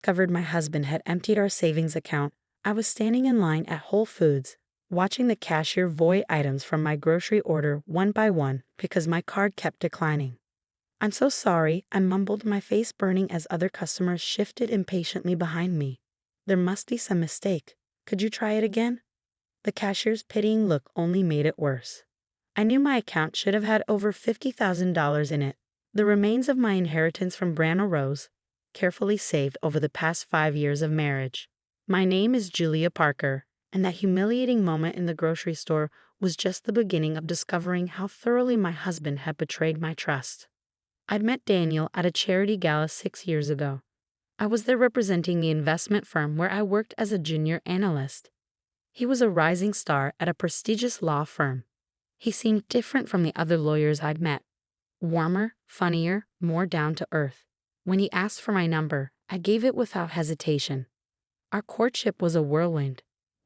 Covered my husband had emptied our savings account. I was standing in line at Whole Foods, watching the cashier void items from my grocery order one by one because my card kept declining. "I'm so sorry," I mumbled, my face burning as other customers shifted impatiently behind me. "There must be some mistake. Could you try it again?" The cashier's pitying look only made it worse. I knew my account should have had over $50,000 in it, the remains of my inheritance from Grandma Rose, carefully saved over the past 5 years of marriage. My name is Julia Parker, and that humiliating moment in the grocery store was just the beginning of discovering how thoroughly my husband had betrayed my trust. I'd met Daniel at a charity gala 6 years ago. I was there representing the investment firm where I worked as a junior analyst. He was a rising star at a prestigious law firm. He seemed different from the other lawyers I'd met. Warmer, funnier, more down to earth. When he asked for my number, I gave it without hesitation. Our courtship was a whirlwind.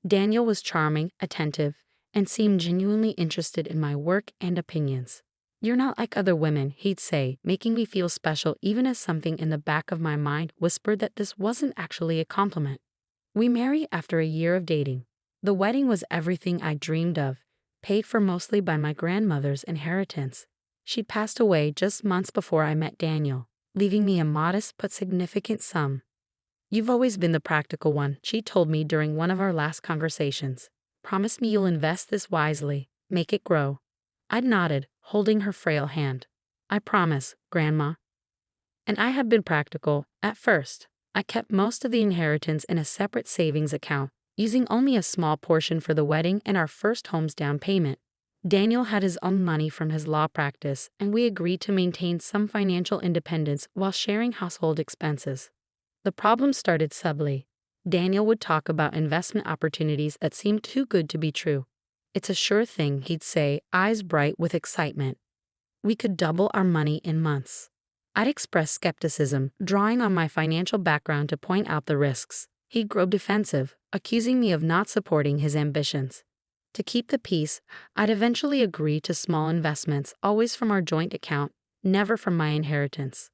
Daniel was charming, attentive, and seemed genuinely interested in my work and opinions. "You're not like other women," he'd say, making me feel special even as something in the back of my mind whispered that this wasn't actually a compliment. We married after a year of dating. The wedding was everything I dreamed of, paid for mostly by my grandmother's inheritance. She'd passed away just months before I met Daniel, leaving me a modest but significant sum. "You've always been the practical one," she told me during one of our last conversations. "Promise me you'll invest this wisely, make it grow." I nodded, holding her frail hand. "I promise, Grandma." And I have been practical. At first, I kept most of the inheritance in a separate savings account, using only a small portion for the wedding and our first home's down payment. Daniel had his own money from his law practice, and we agreed to maintain some financial independence while sharing household expenses. The problem started subtly. Daniel would talk about investment opportunities that seemed too good to be true. "It's a sure thing," he'd say, eyes bright with excitement. "We could double our money in months." I'd express skepticism, drawing on my financial background to point out the risks. He'd grow defensive, accusing me of not supporting his ambitions. To keep the peace, I'd eventually agree to small investments, always from our joint account, never from my inheritance.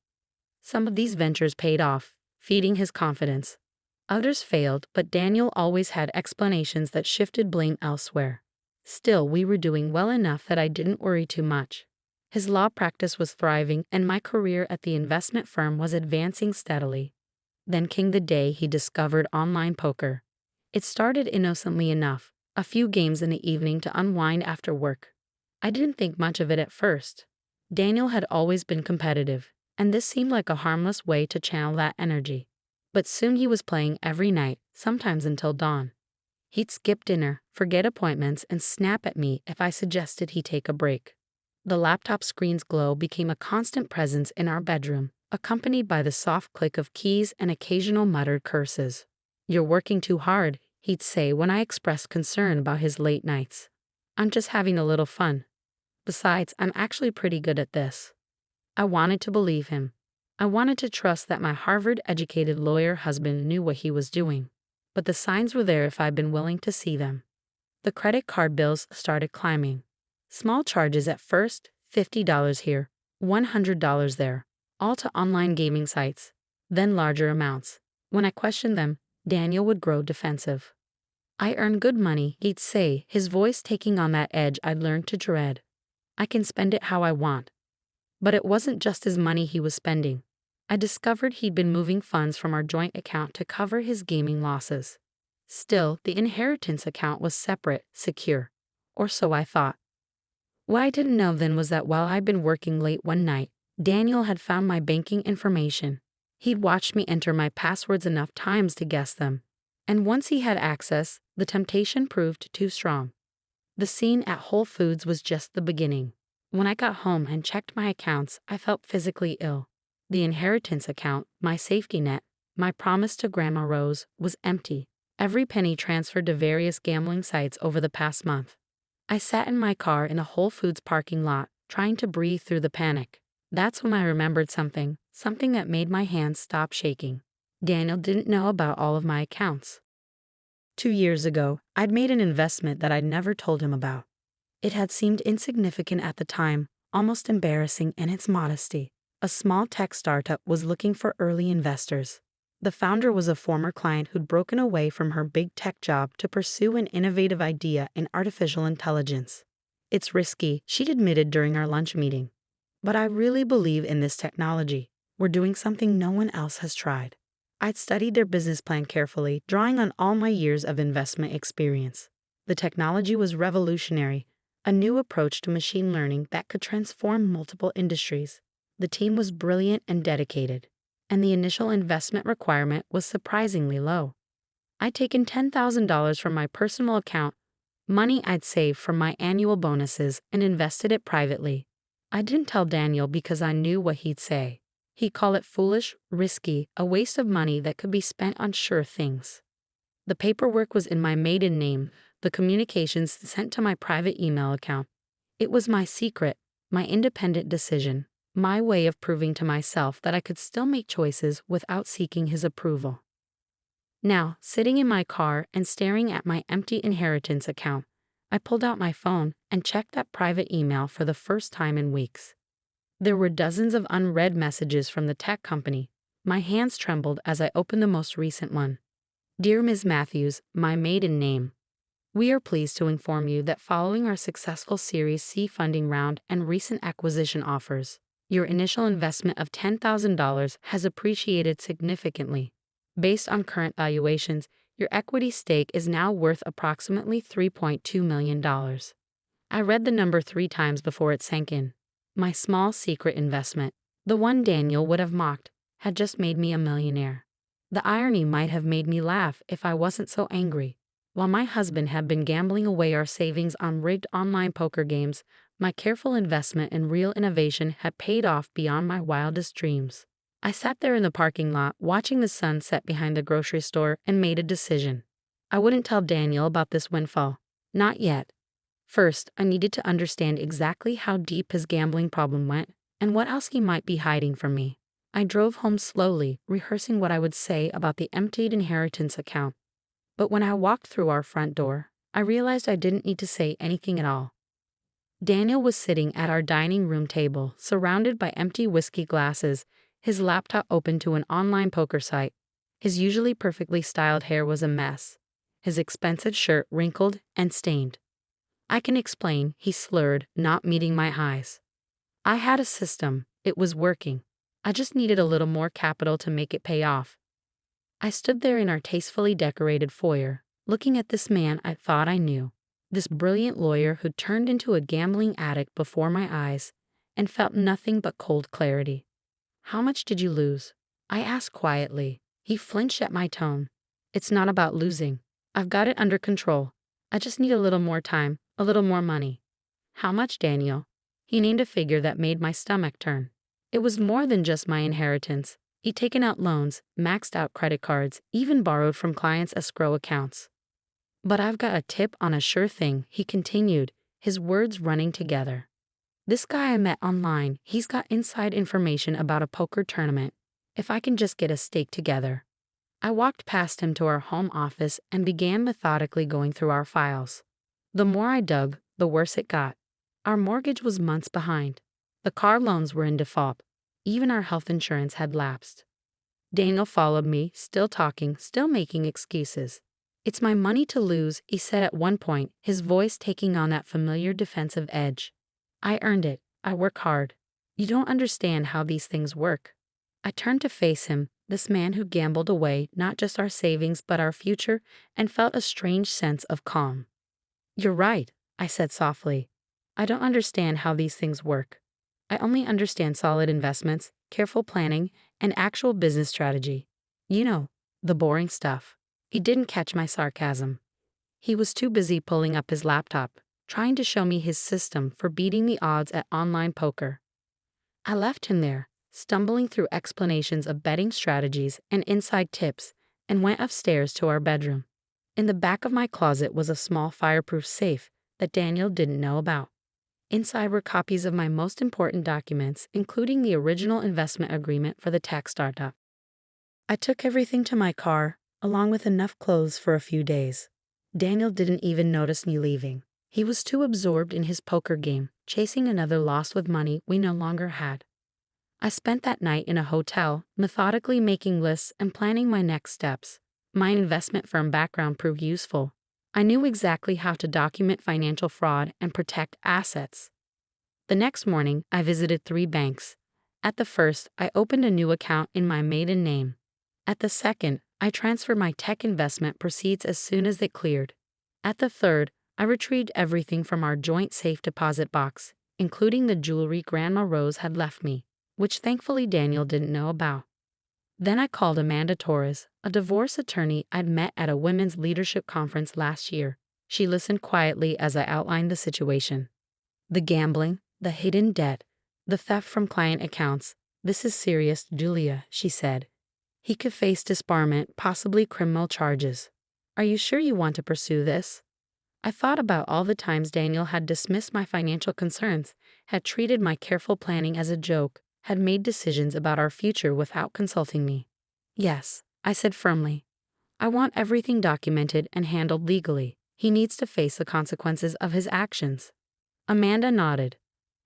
Some of these ventures paid off, feeding his confidence. Others failed, but Daniel always had explanations that shifted blame elsewhere. Still, we were doing well enough that I didn't worry too much. His law practice was thriving, and my career at the investment firm was advancing steadily. Then came the day he discovered online poker. It started innocently enough, a few games in the evening to unwind after work. I didn't think much of it at first. Daniel had always been competitive, and this seemed like a harmless way to channel that energy. But soon he was playing every night, sometimes until dawn. He'd skip dinner, forget appointments, and snap at me if I suggested he take a break. The laptop screen's glow became a constant presence in our bedroom, accompanied by the soft click of keys and occasional muttered curses. "You're working too hard," he'd say when I expressed concern about his late nights. "I'm just having a little fun. Besides, I'm actually pretty good at this." I wanted to believe him. I wanted to trust that my Harvard-educated lawyer husband knew what he was doing. But the signs were there if I'd been willing to see them. The credit card bills started climbing. Small charges at first, $50 here, $100 there, all to online gaming sites. Then larger amounts. When I questioned them, Daniel would grow defensive. "I earn good money," he'd say, his voice taking on that edge I'd learned to dread. "I can spend it how I want." But it wasn't just his money he was spending. I discovered he'd been moving funds from our joint account to cover his gaming losses. Still, the inheritance account was separate, secure. Or so I thought. What I didn't know then was that while I'd been working late one night, Daniel had found my banking information. He'd watched me enter my passwords enough times to guess them. And once he had access, the temptation proved too strong. The scene at Whole Foods was just the beginning. When I got home and checked my accounts, I felt physically ill. The inheritance account, my safety net, my promise to Grandma Rose, was empty. Every penny transferred to various gambling sites over the past month. I sat in my car in a Whole Foods parking lot, trying to breathe through the panic. That's when I remembered something that made my hands stop shaking. Daniel didn't know about all of my accounts. 2 years ago, I'd made an investment that I'd never told him about. It had seemed insignificant at the time, almost embarrassing in its modesty. A small tech startup was looking for early investors. The founder was a former client who'd broken away from her big tech job to pursue an innovative idea in artificial intelligence. It's risky, she'd admitted during our lunch meeting. But I really believe in this technology. We're doing something no one else has tried. I'd studied their business plan carefully, drawing on all my years of investment experience. The technology was revolutionary, a new approach to machine learning that could transform multiple industries. The team was brilliant and dedicated, and the initial investment requirement was surprisingly low. I'd taken $10,000 from my personal account, money I'd saved from my annual bonuses, and invested it privately. I didn't tell Daniel because I knew what he'd say. He'd call it foolish, risky, a waste of money that could be spent on sure things. The paperwork was in my maiden name, the communications sent to my private email account. It was my secret, my independent decision, my way of proving to myself that I could still make choices without seeking his approval. Now, sitting in my car and staring at my empty inheritance account, I pulled out my phone and checked that private email for the first time in weeks. There were dozens of unread messages from the tech company. My hands trembled as I opened the most recent one. Dear Ms. Matthews, my maiden name. We are pleased to inform you that following our successful Series C funding round and recent acquisition offers, your initial investment of $10,000 has appreciated significantly. Based on current valuations, your equity stake is now worth approximately $3.2 million. I read the number 3 times before it sank in. My small secret investment, the one Daniel would have mocked, had just made me a millionaire. The irony might have made me laugh if I wasn't so angry. While my husband had been gambling away our savings on rigged online poker games, my careful investment in real innovation had paid off beyond my wildest dreams. I sat there in the parking lot watching the sun set behind the grocery store and made a decision. I wouldn't tell Daniel about this windfall. Not yet. First, I needed to understand exactly how deep his gambling problem went and what else he might be hiding from me. I drove home slowly, rehearsing what I would say about the emptied inheritance account. But when I walked through our front door, I realized I didn't need to say anything at all. Daniel was sitting at our dining room table, surrounded by empty whiskey glasses, his laptop open to an online poker site. His usually perfectly styled hair was a mess, his expensive shirt wrinkled and stained. I can explain, he slurred, not meeting my highs. I had a system, it was working. I just needed a little more capital to make it pay off. I stood there in our tastefully decorated foyer, looking at this man I thought I knew, this brilliant lawyer who turned into a gambling addict before my eyes, and felt nothing but cold clarity. How much did you lose? I asked quietly. He flinched at my tone. It's not about losing. I've got it under control. I just need a little more time, a little more money. How much, Daniel? He named a figure that made my stomach turn. It was more than just my inheritance. He'd taken out loans, maxed out credit cards, even borrowed from clients' escrow accounts. But I've got a tip on a sure thing, he continued, his words running together. This guy I met online, he's got inside information about a poker tournament. If I can just get a stake together. I walked past him to our home office and began methodically going through our files. The more I dug, the worse it got. Our mortgage was months behind. The car loans were in default. Even our health insurance had lapsed. Daniel followed me, still talking, still making excuses. It's my money to lose, he said at one point, his voice taking on that familiar defensive edge. I earned it. I work hard. You don't understand how these things work. I turned to face him, this man who gambled away not just our savings but our future, and felt a strange sense of calm. You're right, I said softly. I don't understand how these things work. I only understand solid investments, careful planning, and actual business strategy. You know, the boring stuff. He didn't catch my sarcasm. He was too busy pulling up his laptop, trying to show me his system for beating the odds at online poker. I left him there, stumbling through explanations of betting strategies and inside tips, and went upstairs to our bedroom. In the back of my closet was a small fireproof safe that Daniel didn't know about. Inside were copies of my most important documents, including the original investment agreement for the tech startup. I took everything to my car, along with enough clothes for a few days. Daniel didn't even notice me leaving. He was too absorbed in his poker game, chasing another loss with money we no longer had. I spent that night in a hotel, methodically making lists and planning my next steps. My investment firm background proved useful. I knew exactly how to document financial fraud and protect assets. The next morning, I visited 3 banks. At the first, I opened a new account in my maiden name. At the second, I transferred my tech investment proceeds as soon as it cleared. At the third, I retrieved everything from our joint safe deposit box, including the jewelry Grandma Rose had left me, which thankfully Daniel didn't know about. Then I called Amanda Torres, a divorce attorney I'd met at a women's leadership conference last year. She listened quietly as I outlined the situation. The gambling, the hidden debt, the theft from client accounts. This is serious, Julia, she said. He could face disbarment, possibly criminal charges. Are you sure you want to pursue this? I thought about all the times Daniel had dismissed my financial concerns, had treated my careful planning as a joke, had made decisions about our future without consulting me. Yes, I said firmly. I want everything documented and handled legally. He needs to face the consequences of his actions. Amanda nodded.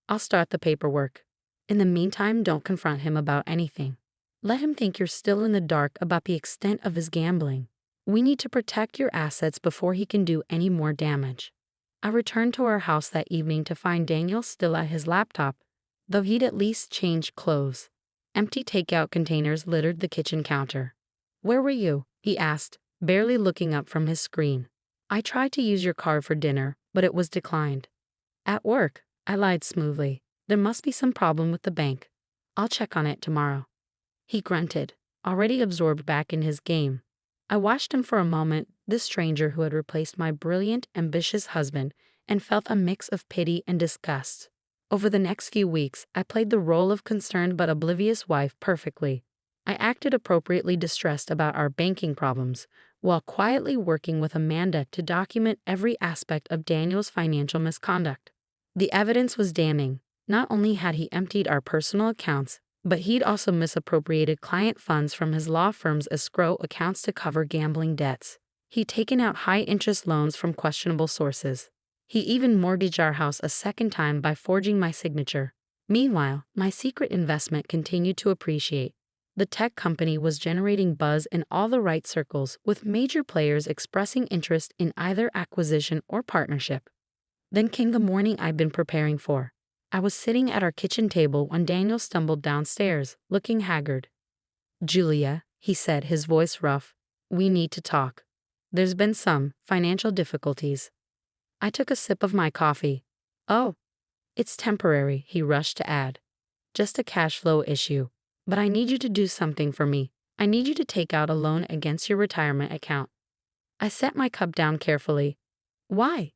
I'll start the paperwork. In the meantime, don't confront him about anything. Let him think you're still in the dark about the extent of his gambling. We need to protect your assets before he can do any more damage. I returned to our house that evening to find Daniel still at his laptop, though he'd at least changed clothes. Empty takeout containers littered the kitchen counter. Where were you? He asked, barely looking up from his screen. I tried to use your card for dinner, but it was declined. At work, I lied smoothly. There must be some problem with the bank. I'll check on it tomorrow. He grunted, already absorbed back in his game. I watched him for a moment, this stranger who had replaced my brilliant, ambitious husband, and felt a mix of pity and disgust. Over the next few weeks, I played the role of concerned but oblivious wife perfectly. I acted appropriately distressed about our banking problems, while quietly working with Amanda to document every aspect of Daniel's financial misconduct. The evidence was damning. Not only had he emptied our personal accounts, but he'd also misappropriated client funds from his law firm's escrow accounts to cover gambling debts. He'd taken out high-interest loans from questionable sources. He even mortgaged our house a second time by forging my signature. Meanwhile, my secret investment continued to appreciate. The tech company was generating buzz in all the right circles, with major players expressing interest in either acquisition or partnership. Then came the morning I'd been preparing for. I was sitting at our kitchen table when Daniel stumbled downstairs, looking haggard. Julia, he said, his voice rough, we need to talk. There's been some financial difficulties. I took a sip of my coffee. Oh, it's temporary, he rushed to add. Just a cash flow issue. But I need you to do something for me. I need you to take out a loan against your retirement account. I set my cup down carefully. Why?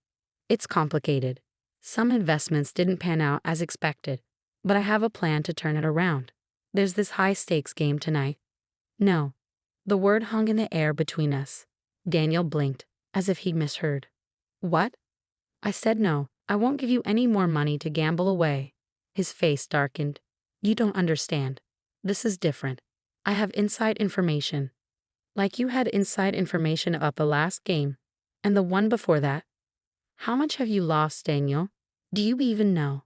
It's complicated. Some investments didn't pan out as expected, but I have a plan to turn it around. There's this high-stakes game tonight. No. The word hung in the air between us. Daniel blinked, as if he'd misheard. What? I said no. I won't give you any more money to gamble away. His face darkened. You don't understand. This is different. I have inside information. Like you had inside information about the last game, and the one before that. How much have you lost, Daniel? Do you even know?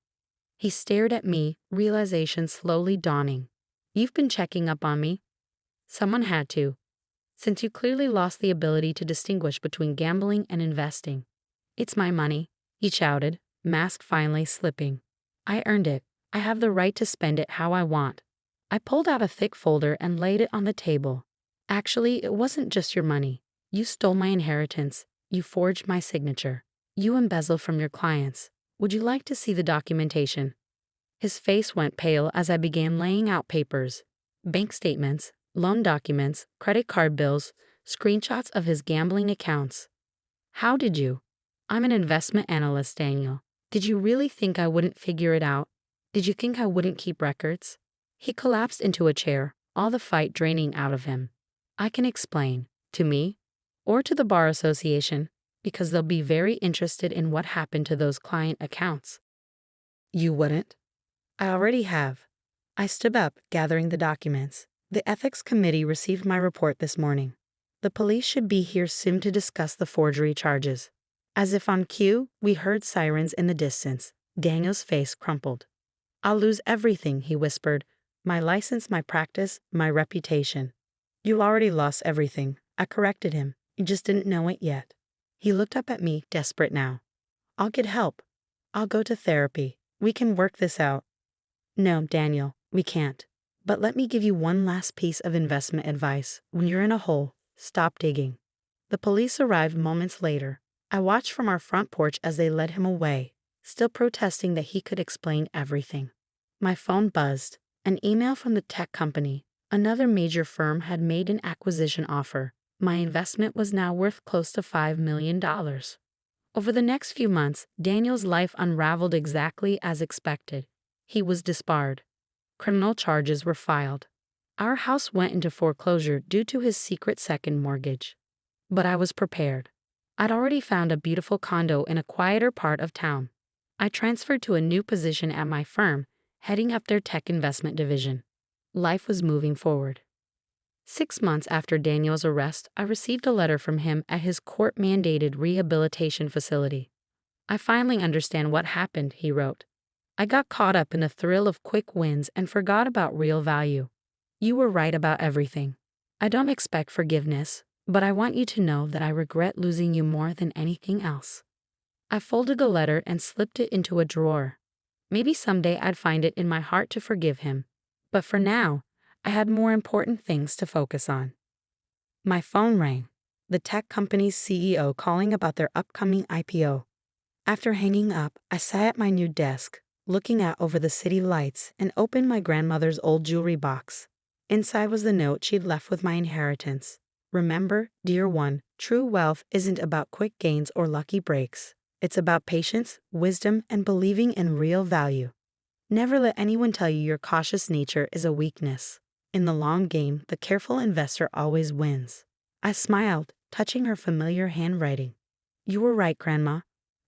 He stared at me, realization slowly dawning. You've been checking up on me. Someone had to. Since you clearly lost the ability to distinguish between gambling and investing. It's my money, he shouted, mask finally slipping. I earned it. I have the right to spend it how I want. I pulled out a thick folder and laid it on the table. Actually, it wasn't just your money. You stole my inheritance. You forged my signature. You embezzled from your clients. Would you like to see the documentation? His face went pale as I began laying out papers. Bank statements, loan documents, credit card bills, screenshots of his gambling accounts. How did you? I'm an investment analyst, Daniel. Did you really think I wouldn't figure it out? Did you think I wouldn't keep records? He collapsed into a chair, all the fight draining out of him. I can explain, to me, or to the Bar Association, because they'll be very interested in what happened to those client accounts. You wouldn't? I already have. I stood up, gathering the documents. The ethics committee received my report this morning. The police should be here soon to discuss the forgery charges. As if on cue, we heard sirens in the distance. Daniel's face crumpled. I'll lose everything, he whispered. My license, my practice, my reputation. You already lost everything. I corrected him. You just didn't know it yet. He looked up at me, desperate now. I'll get help. I'll go to therapy. We can work this out. No, Daniel, we can't. But let me give you one last piece of investment advice. When you're in a hole, stop digging. The police arrived moments later. I watched from our front porch as they led him away, still protesting that he could explain everything. My phone buzzed. An email from the tech company. Another major firm had made an acquisition offer. My investment was now worth close to $5 million. Over the next few months, Daniel's life unraveled exactly as expected. He was disbarred. Criminal charges were filed. Our house went into foreclosure due to his secret second mortgage. But I was prepared. I'd already found a beautiful condo in a quieter part of town. I transferred to a new position at my firm, heading up their tech investment division. Life was moving forward. 6 months after Daniel's arrest, I received a letter from him at his court-mandated rehabilitation facility. I finally understand what happened, he wrote. I got caught up in the thrill of quick wins and forgot about real value. You were right about everything. I don't expect forgiveness, but I want you to know that I regret losing you more than anything else. I folded the letter and slipped it into a drawer. Maybe someday I'd find it in my heart to forgive him. But for now, I had more important things to focus on. My phone rang. The tech company's CEO calling about their upcoming IPO. After hanging up, I sat at my new desk, looking out over the city lights, and opened my grandmother's old jewelry box. Inside was the note she'd left with my inheritance. Remember, dear one, true wealth isn't about quick gains or lucky breaks. It's about patience, wisdom, and believing in real value. Never let anyone tell you your cautious nature is a weakness. In the long game, the careful investor always wins. I smiled, touching her familiar handwriting. You were right, Grandma,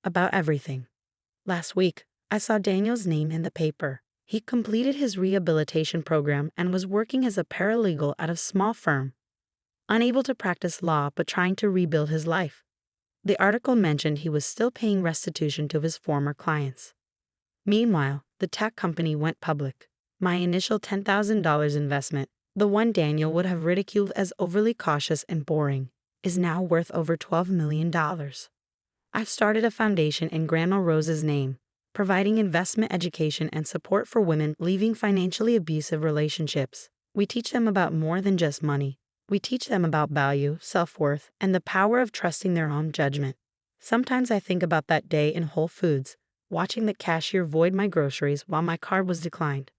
about everything. Last week, I saw Daniel's name in the paper. He completed his rehabilitation program and was working as a paralegal at a small firm. Unable to practice law but trying to rebuild his life. The article mentioned he was still paying restitution to his former clients. Meanwhile, the tech company went public. My initial $10,000 investment, the one Daniel would have ridiculed as overly cautious and boring, is now worth over $12 million. I've started a foundation in Grandma Rose's name, providing investment education and support for women leaving financially abusive relationships. We teach them about more than just money. We teach them about value, self-worth, and the power of trusting their own judgment. Sometimes I think about that day in Whole Foods, watching the cashier void my groceries while my card was declined.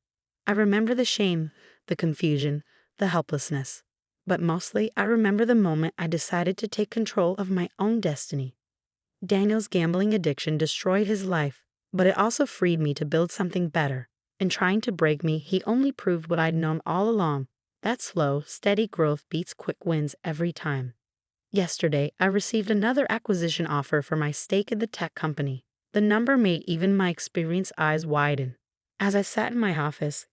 I remember the shame, the confusion, the helplessness. But mostly, I remember the moment I decided to take control of my own destiny. Daniel's gambling addiction destroyed his life, but it also freed me to build something better. In trying to break me, he only proved what I'd known all along. That slow, steady growth beats quick wins every time. Yesterday, I received another acquisition offer for my stake in the tech company. The number made even my experienced eyes widen. As I sat in my office,